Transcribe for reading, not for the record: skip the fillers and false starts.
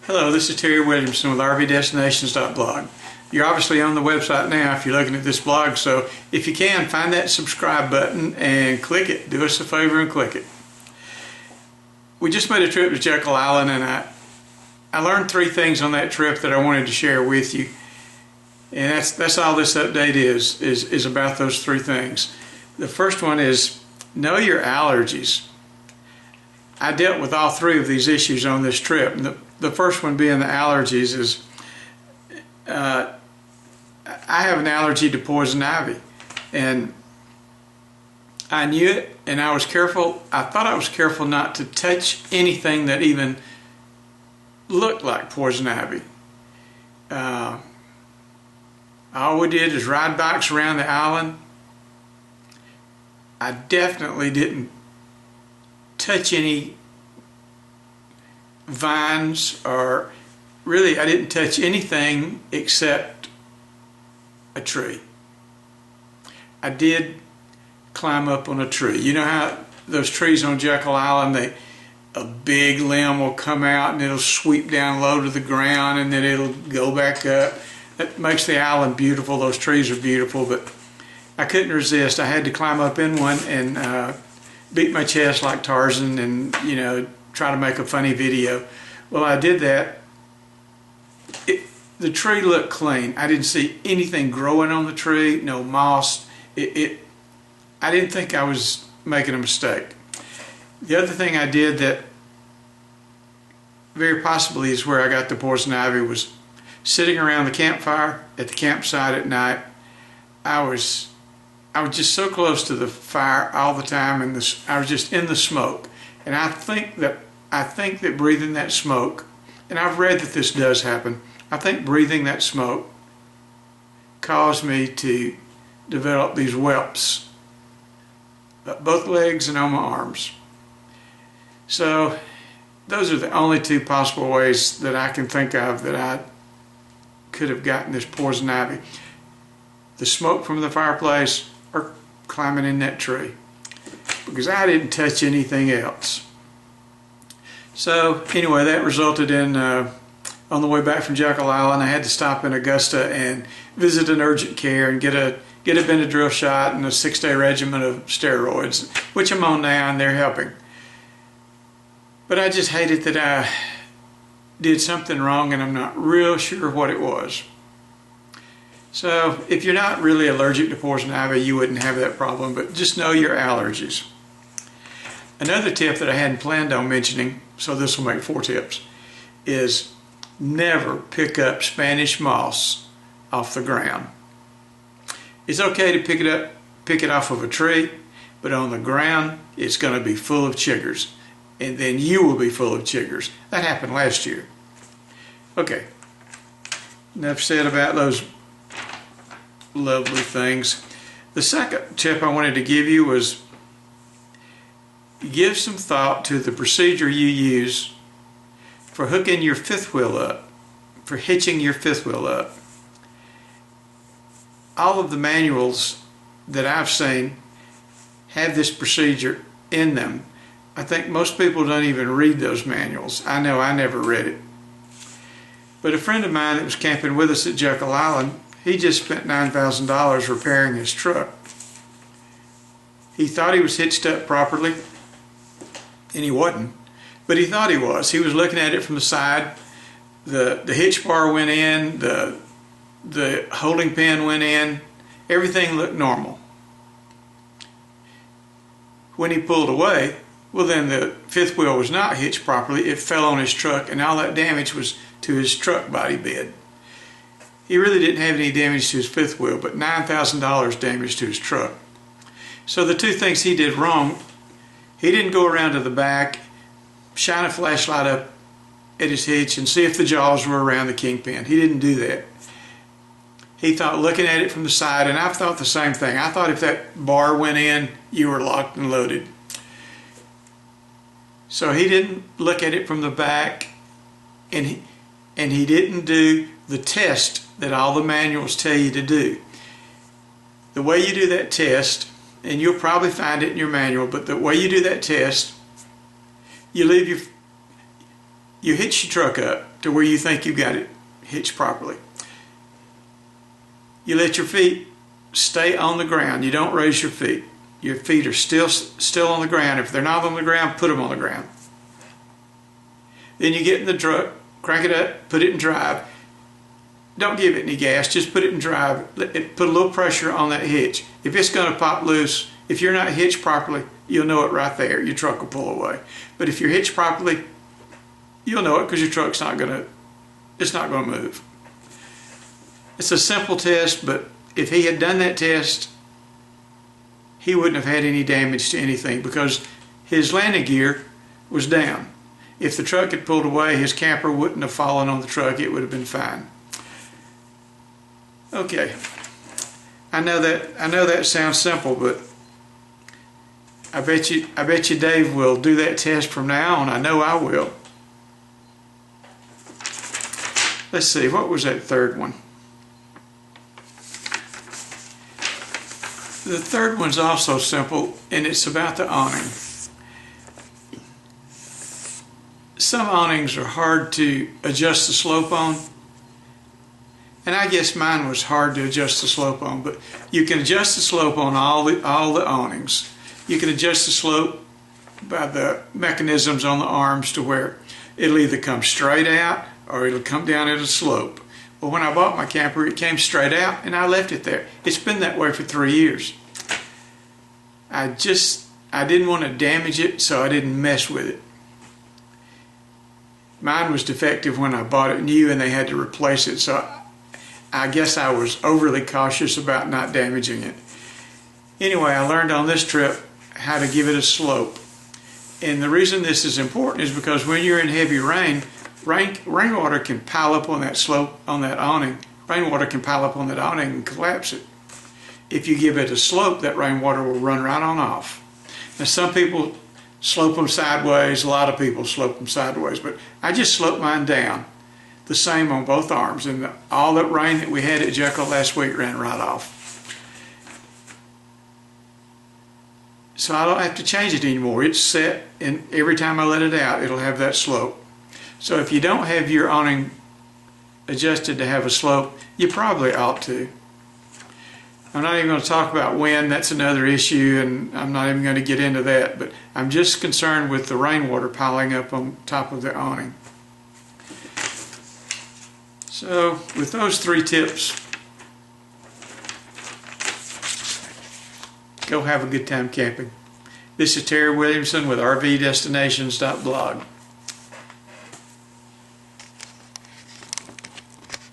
Hello, this is Terry Williamson with RVDestinations.blog. You're obviously on the website now if you're looking at this blog, so if you can, find that subscribe button and click it. Do us a favor and click it. We just made a trip to Jekyll Island, and I learned 3 things on that trip that I wanted to share with you. And that's all this update is about those 3 things. The first one is know your allergies. I dealt with all 3 of these issues on this trip. And the first one being the allergies is I have an allergy to poison ivy, and I knew it, and I was careful. I thought I was careful not to touch anything that even looked like poison ivy. All we did is ride bikes around the island. I definitely didn't touch any vines, or really I didn't touch anything except a tree. I did climb up on a tree. You know how those trees on Jekyll Island, a big limb will come out and it'll sweep down low to the ground and then it'll go back up. That makes the island beautiful. Those trees are beautiful, but I couldn't resist. I had to climb up in one and beat my chest like Tarzan and, you know, try to make a funny video. Well, I did that. The tree looked clean. I didn't see anything growing on the tree, no moss. I didn't think I was making a mistake. The other thing I did that very possibly is where I got the poison ivy was sitting around the campfire at the campsite at night. I was just so close to the fire all the time, and I was just in the smoke. And I think that breathing that smoke, and I've read that this does happen, I think breathing that smoke caused me to develop these whelps up both legs and on my arms. So those are the only 2 possible ways that I can think of that I could have gotten this poison ivy. The smoke from the fireplace or climbing in that tree, because I didn't touch anything else. So anyway, that resulted in on the way back from Jekyll Island, I had to stop in Augusta and visit an urgent care and get a Benadryl shot and a 6-day regimen of steroids, which I'm on now, and they're helping. But I just hated that I did something wrong, and I'm not real sure what it was. So if you're not really allergic to poison ivy, you wouldn't have that problem, but just know your allergies. Another tip that I hadn't planned on mentioning, so this will make 4 tips, is never pick up Spanish moss off the ground. It's okay to pick it off of a tree, but on the ground it's going to be full of chiggers, and then you will be full of chiggers. That happened last year. Okay, enough said about those lovely things. The second tip I wanted to give you was give some thought to the procedure you use for hooking your 5th wheel up, for hitching your 5th wheel up. All of the manuals that I've seen have this procedure in them. I think most people don't even read those manuals. I know I never read it. But a friend of mine that was camping with us at Jekyll Island, he just spent $9,000 repairing his truck. He thought he was hitched up properly, and he wasn't. But he thought he was. He was looking at it from the side. The hitch bar went in, the holding pin went in. Everything looked normal. When he pulled away, well, then the 5th wheel was not hitched properly. It fell on his truck, and all that damage was to his truck body bed. He really didn't have any damage to his 5th wheel, but $9,000 damage to his truck. So the 2 things he did wrong, he didn't go around to the back, shine a flashlight up at his hitch and see if the jaws were around the kingpin. He didn't do that. He thought looking at it from the side, and I've thought the same thing. I thought if that bar went in, you were locked and loaded. So he didn't look at it from the back, and he didn't do the test that all the manuals tell you to do. The way you do that test, and you'll probably find it in your manual, but the way you do that test, you leave you hitch your truck up to where you think you got it hitched properly. You let your feet stay on the ground. You don't raise your feet. Your feet are still on the ground. If they're not on the ground, put them on the ground. Then you get in the truck, crank it up, put it in drive. Don't give it any gas, just put it in drive. Put a little pressure on that hitch. If it's going to pop loose, if you're not hitched properly, you'll know it right there. Your truck will pull away. But if you're hitched properly, you'll know it because your truck's not going to move. It's a simple test, but if he had done that test, he wouldn't have had any damage to anything because his landing gear was down. If the truck had pulled away, his camper wouldn't have fallen on the truck. It would have been fine. Okay, I know that sounds simple, but I bet you Dave will do that test from now on. I know I will. Let's see, what was that third one? The third one's also simple, and it's about the awning. Some awnings are hard to adjust the slope on, and I guess mine was hard to adjust the slope on, but you can adjust the slope on all the awnings. You can adjust the slope by the mechanisms on the arms to where it'll either come straight out or it'll come down at a slope. Well, when I bought my camper, it came straight out and I left it there. It's been that way for 3 years. I didn't want to damage it, so I didn't mess with it. Mine was defective when I bought it new and they had to replace it, so I guess I was overly cautious about not damaging it. Anyway, I learned on this trip how to give it a slope. And the reason this is important is because when you're in heavy rainwater can pile up on that slope, on that awning. Rainwater can pile up on that awning and collapse it. If you give it a slope, that rainwater will run right on off. Now some people slope them sideways, a lot of people slope them sideways, but I just slope mine down the same on both arms, and all that rain that we had at Jekyll last week ran right off. So I don't have to change it anymore. It's set, and every time I let it out, it'll have that slope. So if you don't have your awning adjusted to have a slope, you probably ought to. I'm not even going to talk about wind. That's another issue, and I'm not even going to get into that, but I'm just concerned with the rainwater piling up on top of the awning. So with those 3 tips, go have a good time camping. This is Terry Williamson with RVDestinations.blog.